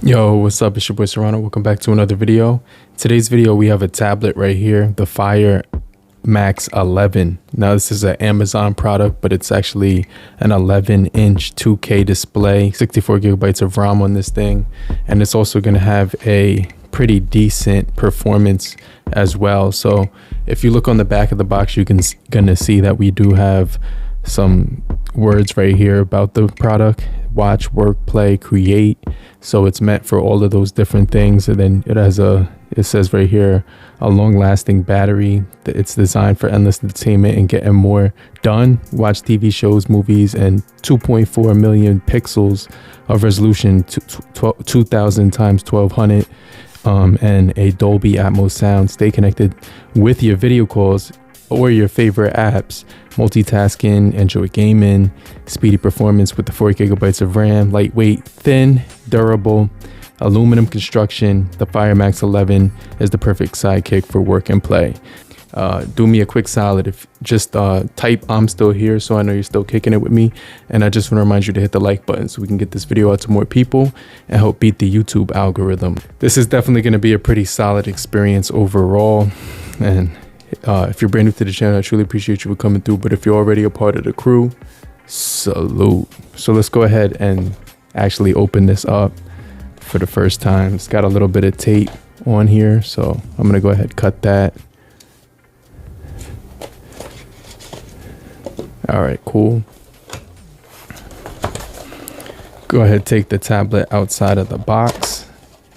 Yo, what's up? It's your boy Serrano. Welcome back to another video. Today's video, we have a tablet right here, the Fire Max 11. Now, this is an Amazon product, but it's actually an 11-inch 2K display, 64 gigabytes of RAM on this thing, and it's also going to have a pretty decent performance as well. So, if you look on the back of the box, you're gonna see that we do have some words right here about the product: watch, work, play, create. So it's meant for all of those different things. And then it says right here, a long-lasting battery. It's designed for endless entertainment and getting more done. Watch TV shows, movies, and 2.4 million pixels of resolution, 2000 times 1200, and a Dolby Atmos sound. Stay connected with your video calls or your favorite apps, multitasking, enjoy gaming, speedy performance with the 4 gigabytes of RAM, lightweight, thin, durable, aluminum construction. The Fire Max 11 is the perfect sidekick for work and play. Do me a quick solid, if just type "I'm still here" so I know you're still kicking it with me, and I just want to remind you to hit the like button so we can get this video out to more people and help beat the YouTube algorithm. This is definitely going to be a pretty solid experience overall, and if you're brand new to the channel, I truly appreciate you for coming through. But if you're already a part of the crew, salute. So let's go ahead and actually open this up for the first time. It's got a little bit of tape on here, so I'm gonna go ahead and cut that. All right, cool. Go ahead, take the tablet outside of the box.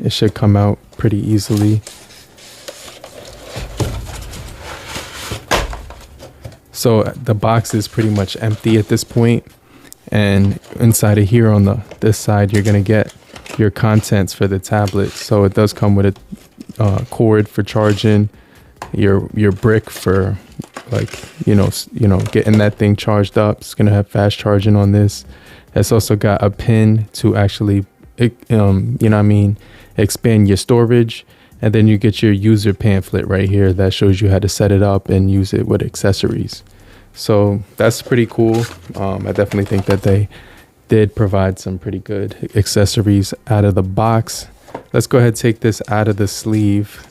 It should come out pretty easily. So the box is pretty much empty at this point, and inside of here on this side, you're gonna get your contents for the tablet. So it does come with a cord for charging, your brick for getting that thing charged up. It's gonna have fast charging on this. It's also got a pin to actually expand your storage. And then you get your user pamphlet right here that shows you how to set it up and use it with accessories. So that's pretty cool. I definitely think that they did provide some pretty good accessories out of the box. Let's go ahead and take this out of the sleeve.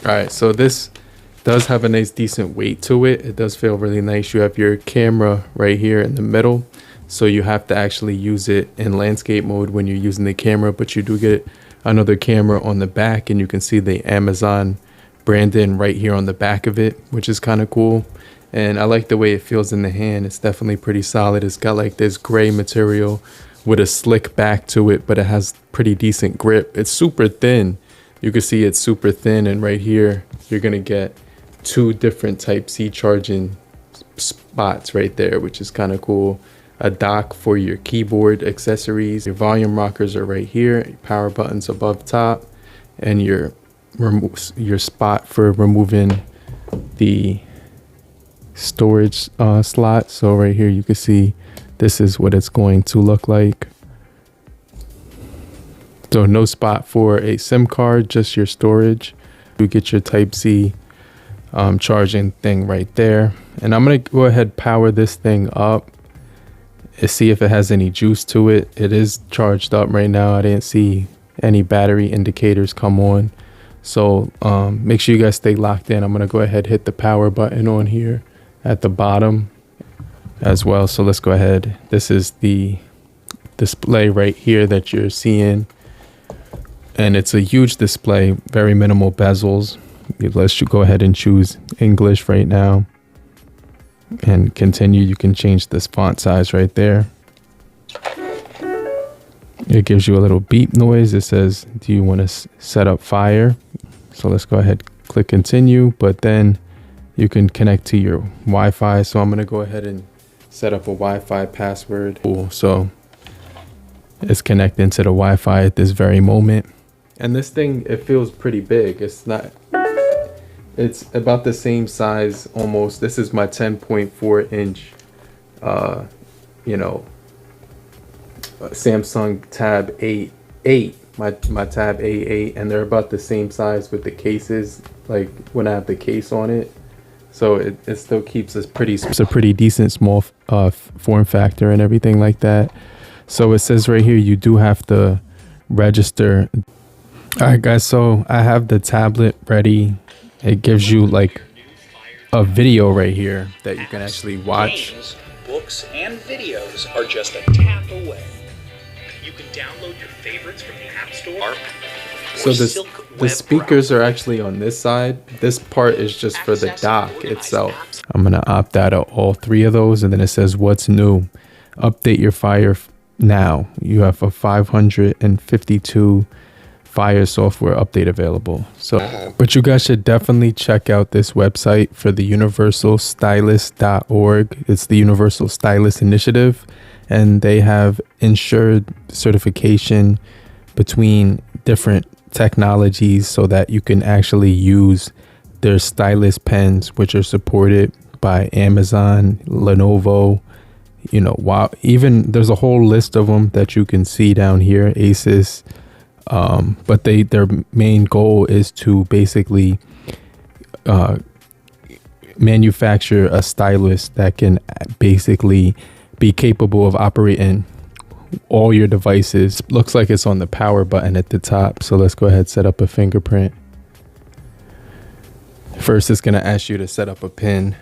All right, so this does have a nice decent weight to it. It does feel really nice. You have your camera right here in the middle, so you have to actually use it in landscape mode when you're using the camera, but you do get another camera on the back, and you can see the Amazon branding right here on the back of it, which is kind of cool. And I like the way it feels in the hand. It's definitely pretty solid. It's got like this gray material with a slick back to it, but it has pretty decent grip. It's super thin. You can see it's super thin, and right here you're gonna get 2 different Type-C charging spots right there, which is kind of cool. A dock for your keyboard accessories. Your volume rockers are right here. Power buttons above top, and your spot for removing the storage slot. So right here you can see this is what it's going to look like. So no spot for a SIM card, just your storage. You get your Type-C charging thing right there. And I'm gonna go ahead and power this thing up and see if it has any juice to it. It is charged up right now. I didn't see any battery indicators come on, so make sure you guys stay locked in. I'm gonna go ahead and hit the power button on here at the bottom as well. So let's go ahead. This is the display right here that you're seeing, and it's a huge display, very minimal bezels. Let's go ahead and choose English right now and continue. You can change this font size right there. It gives you a little beep noise. It says, do you want to set up Fire? So let's go ahead, click continue, but then you can connect to your Wi-Fi. So I'm going to go ahead and set up a Wi-Fi password. Cool. So it's connecting to the Wi-Fi at this very moment. And this thing, it feels pretty big. It's about the same size almost. This is my 10.4 inch, Samsung Tab A8, my Tab A8, and they're about the same size with the cases. Like when I have the case on it, So it still keeps it's a pretty decent small form factor and everything like that. So it says right here you do have to register. All right, guys, so I have the tablet ready. It gives you like a video right here that you can actually watch. Games, books, and videos are just a tap away. You can download your favorites from the App Store. So the speakers are actually on this side. This part is just for the dock itself. I'm gonna opt out of all three of those, and then it says what's new. Update your Fire now. You have a 552 Fire software update available. So, but you guys should definitely check out this website for the universalstylist.org. It's the Universal Stylist Initiative, and they have ensured certification between different technologies so that you can actually use their stylus pens, which are supported by Amazon, Lenovo, you know, wow, even there's a whole list of them that you can see down here, Asus. But their main goal is to basically manufacture a stylus that can basically be capable of operating all your devices. Looks like it's on the power button at the top. So let's go ahead and set up a fingerprint. First, it's going to ask you to set up a pin.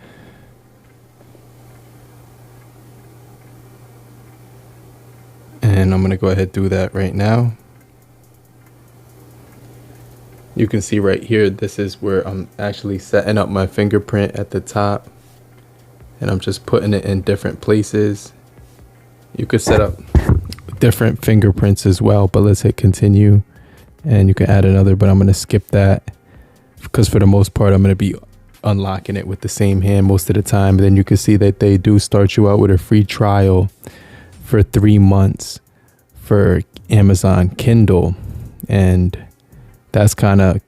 And I'm going to go ahead and do that right now. You can see right here, this is where I'm actually setting up my fingerprint at the top. And I'm just putting it in different places. You could set up different fingerprints as well, but let's hit continue. And you can add another, but I'm going to skip that because for the most part, I'm going to be unlocking it with the same hand most of the time. And then you can see that they do start you out with a free trial for 3 months for Amazon Kindle. And that's kind of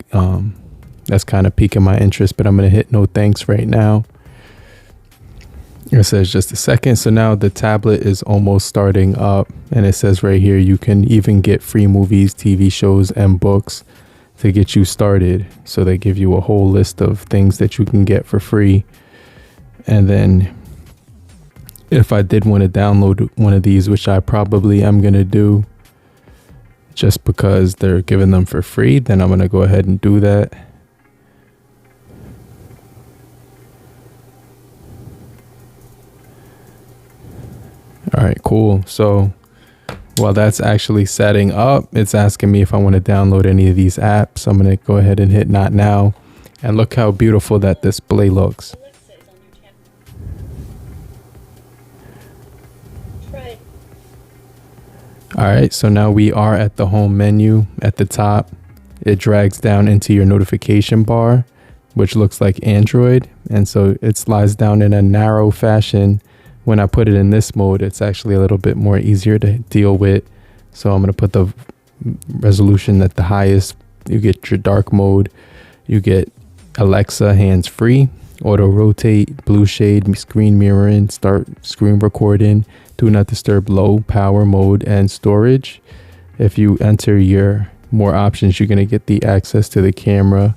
piquing my interest, but I'm going to hit no thanks right now. It says just a second. So now the tablet is almost starting up, and it says right here you can even get free movies, TV shows, and books to get you started. So they give you a whole list of things that you can get for free. And then if I did want to download one of these, which I probably am going to do just because they're giving them for free, then I'm going to go ahead and do that. All right, cool. So while that's actually setting up, it's asking me if I want to download any of these apps. I'm going to go ahead and hit not now. And look how beautiful that display looks. All right, so now we are at the home menu at the top. It drags down into your notification bar, which looks like Android. And so it slides down in a narrow fashion. When I put it in this mode, it's actually a little bit more easier to deal with. So I'm going to put the resolution at the highest. You get your dark mode. You get Alexa hands-free, auto rotate, blue shade, screen mirroring, start screen recording, do not disturb, low power mode, and storage. If you enter your more options, you're going to get the access to the camera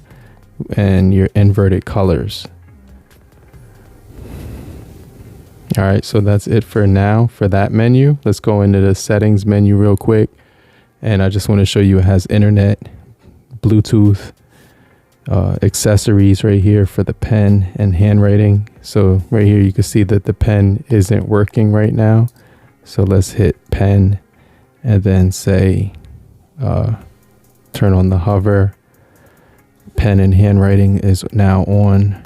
and your inverted colors. All right, so that's it for now for that menu. Let's go into the settings menu real quick. And I just want to show you it has internet, Bluetooth, accessories right here for the pen and handwriting. So right here, you can see that the pen isn't working right now. So let's hit pen and then say, turn on the hover. Pen and handwriting is now on,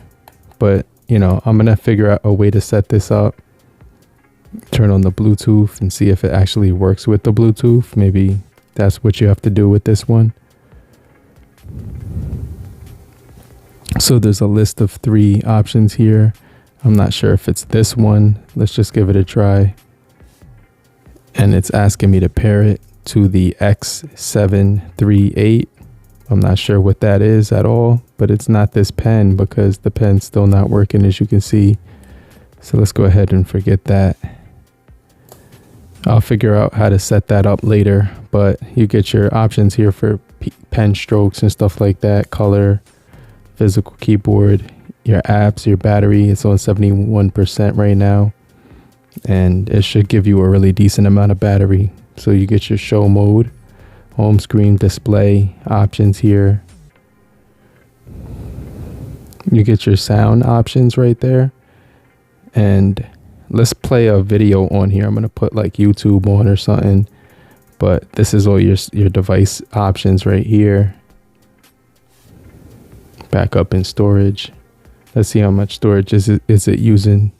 but you know, I'm going to figure out a way to set this up. Turn on the Bluetooth and see if it actually works with the Bluetooth. Maybe that's what you have to do with this one. So there's a list of 3 options here. I'm not sure if it's this one. Let's just give it a try. And it's asking me to pair it to the X738. I'm not sure what that is at all, but it's not this pen because the pen's still not working, as you can see. So let's go ahead and forget that. I'll figure out how to set that up later, but you get your options here for pen strokes and stuff like that, color, physical keyboard, your apps, your battery. It's on 71% right now, and it should give you a really decent amount of battery. So you get your show mode, home screen, display options here. You get your sound options right there. And let's play a video on here. I'm going to put like YouTube on or something, but this is all your device options right here. Backup and storage. Let's see how much storage is it using.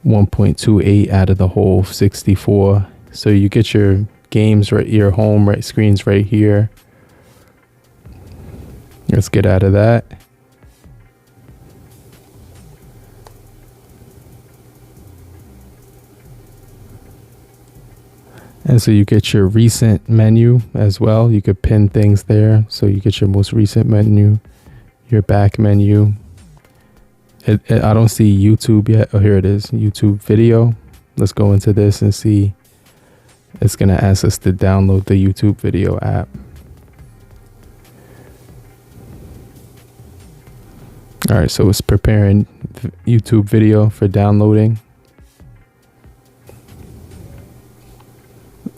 1.28 out of the whole 64. So you get your games right, your home right screens right here. Let's get out of that. And so you get your recent menu as well. You could pin things there. So you get your most recent menu, your back menu. I don't see YouTube yet. Oh, here it is, YouTube video. Let's go into this and see. It's going to ask us to download the YouTube video app. All right, so it's preparing YouTube video for downloading.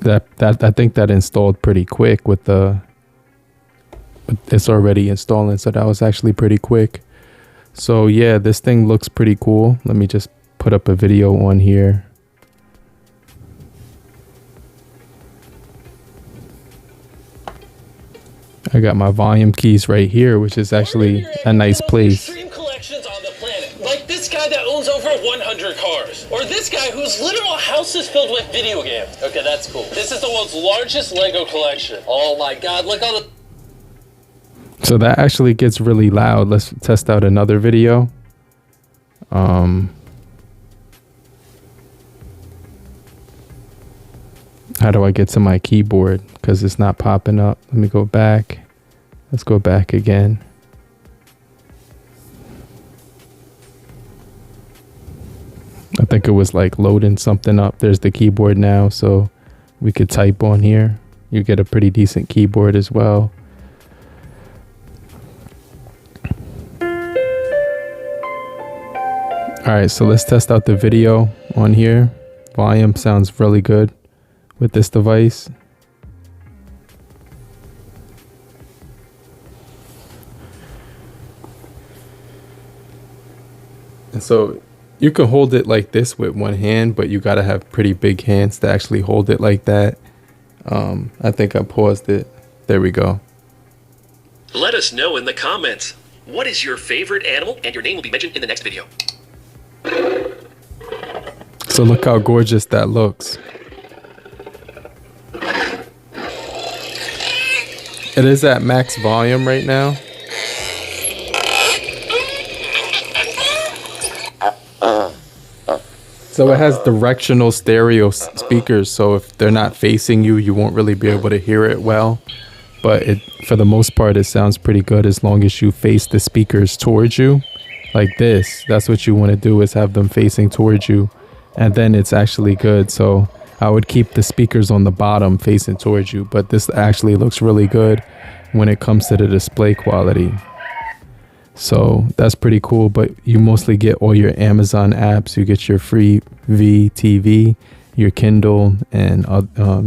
I think that installed pretty quick with it's already installing, so that was actually pretty quick. So yeah, this thing looks pretty cool. Let me just put up a video on here. I got my volume keys right here, which is actually a nice place. Extreme collections on the planet, like this guy that owns over 100 cars, or this guy whose literal house is filled with video games. Okay, that's cool. This is the world's largest Lego collection. Oh my God, look all the... So that actually gets really loud. Let's test out another video. How do I get to my keyboard? Because it's not popping up. Let me go back. Let's go back again. I think it was like loading something up. There's the keyboard now, so we could type on here. You get a pretty decent keyboard as well. All right, so let's test out the video on here. Volume sounds really good with this device. And so you can hold it like this with one hand, but you got to have pretty big hands to actually hold it like that. I think I paused it. There we go. Let us know in the comments. What is your favorite animal? And your name will be mentioned in the next video. So look how gorgeous that looks. It is at max volume right now. So it has directional stereo speakers, so if they're not facing you, you won't really be able to hear it well. But for the most part, it sounds pretty good as long as you face the speakers towards you. Like this, that's what you want to do, is have them facing towards you, and then it's actually good. So I would keep the speakers on the bottom facing towards you, but this actually looks really good when it comes to the display quality. So that's pretty cool, but you mostly get all your Amazon apps. You get your free TV, your Kindle, and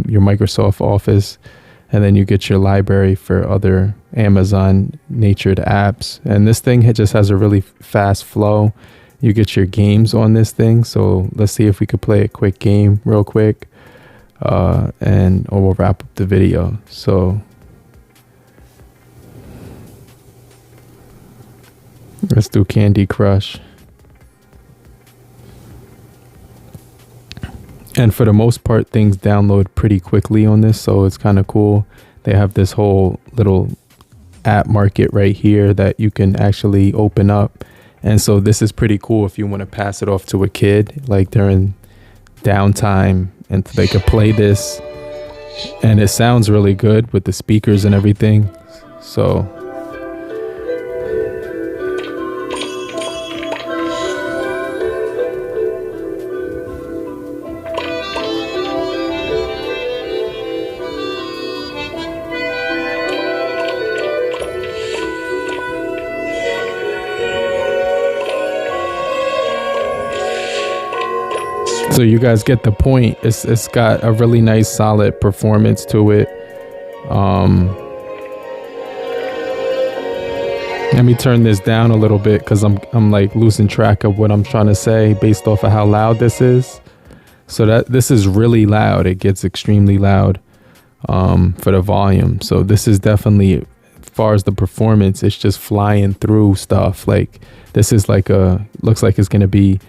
your Microsoft Office. And then you get your library for other Amazon natured apps. And this thing just has a really fast flow. You get your games on this thing. So let's see if we could play a quick game real quick. And we'll wrap up the video. So let's do Candy Crush. And for the most part, things download pretty quickly on this, so it's kind of cool. They have this whole little app market right here that you can actually open up. And so this is pretty cool if you want to pass it off to a kid, like during downtime, and they could play this. And it sounds really good with the speakers and everything. So So you guys get the point. It's got a really nice solid performance to it. Let me turn this down a little bit because I'm like losing track of what I'm trying to say based off of how loud this is. So that this is really loud. It gets extremely loud for the volume. So this is definitely, as far as the performance, it's just flying through stuff. Like this is like looks like it's gonna be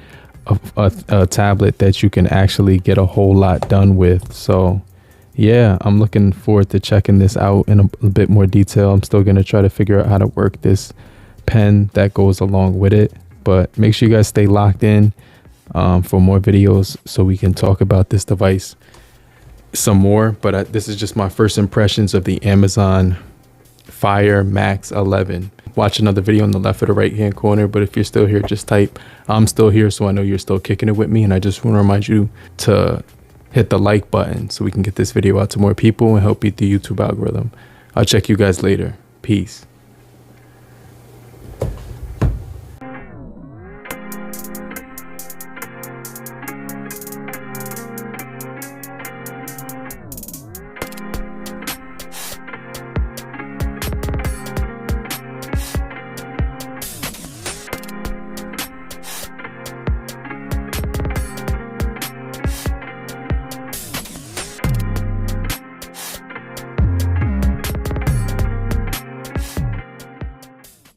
a tablet that you can actually get a whole lot done with. So yeah, I'm looking forward to checking this out in a bit more detail. I'm still gonna try to figure out how to work this pen that goes along with it, but make sure you guys stay locked in for more videos so we can talk about this device some more. But this is just my first impressions of the Amazon Fire Max 11. Watch another video on the left or the right hand corner, but if you're still here, just type I'm still here, so I know you're still kicking it with me. And I just want to remind you to hit the like button so we can get this video out to more people and help beat the YouTube algorithm. I'll check you guys later. Peace.